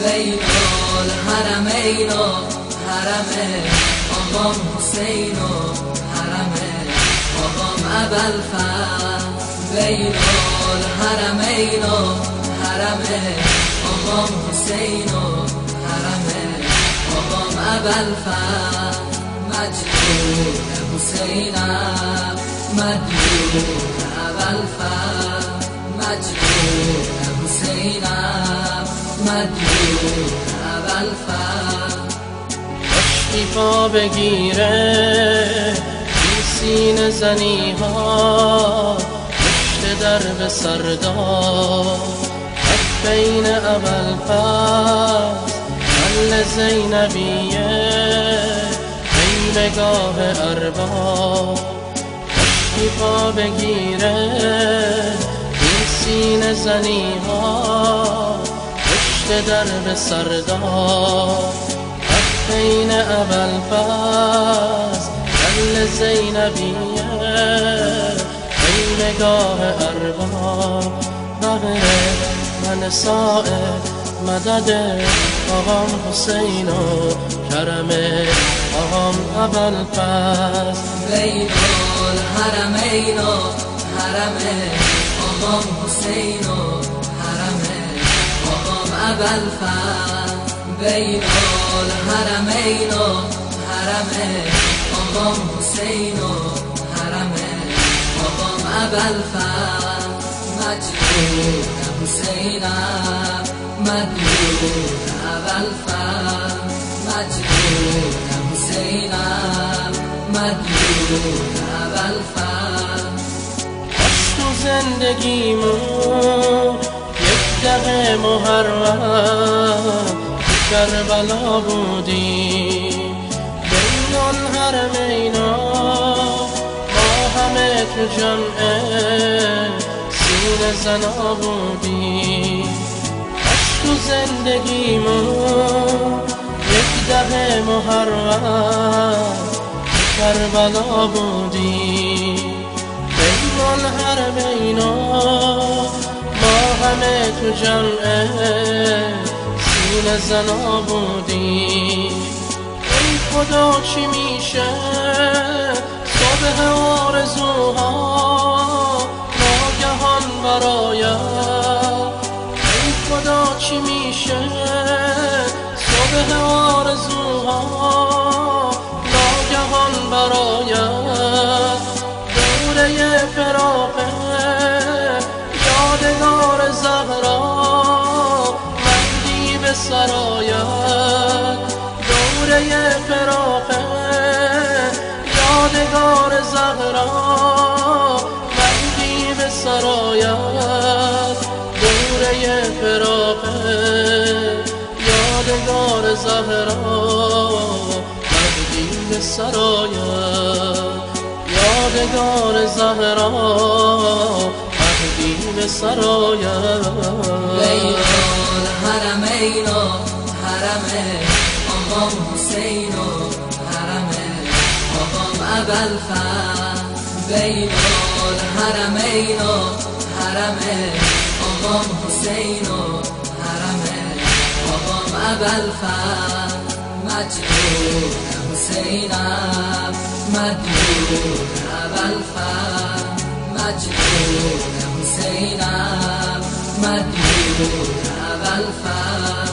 بین الحرمین و حرم آقام حسین و حرم آقام ابوالفضل. بین الحرمین و حرم آقام حسین و حرم آقام ابوالفضل. مجدود حسینم مجدود ابوالفضل. مجدود حسینم مجدود ابوالفضل. عشقی پا بگیره این سینه زنی ها پشت درب سردار بین ابوالفضل محل زینبیه نگاه ارباب. عشقی پا بگیره این سینه زنی ها پشت درب سردار بین ابوالفضل محل زینبیه نگاه ارباب. بهره من سائل مدد آقام حسین و کرم آقام ابوالفضل. بین الحرمین و حرم آقام حسین و حرم آقام ابوالفضل. بین الحرمین و حرم آقام حسین و حرم آقام ابوالفضل. مجدود حسینم مجدود ابوالفضل. مجدود حسینم مجدود ابوالفضل. عشق و زندگیمون یک دقیقه محرم کربلا بودی. بین الحرمینا ما همه تو جمعه سینه زنا بودی. عشق و زندگیمون یک دقیقه محرم کربلا بودی. بین الحرمینا ما همه تو جمعه سینه زنا بودی. ای خدا چی میشه صبح آرزوها ناگهان برایم. ای خدا چی میشه صبح آرزوها ناگهان برایم. دوره فراقه یادگار زهرا مهدی به سرایت. دوره فراقه یادگار زهرا مهدی به سرایت. دوره فراقه یادگار زهرا مهدی به سرایت. یادگار زهرا مهدی به سرایت. بین الحرمین و حرم آقام حسین و حرم آقام ابوالفضل. بین الحرمین و حرم آقام حسین و حرم آقام ابوالفضل. مجدود حسینم مجدود ابوالفضل. مجدود حسینم مجدود ابوالفضل.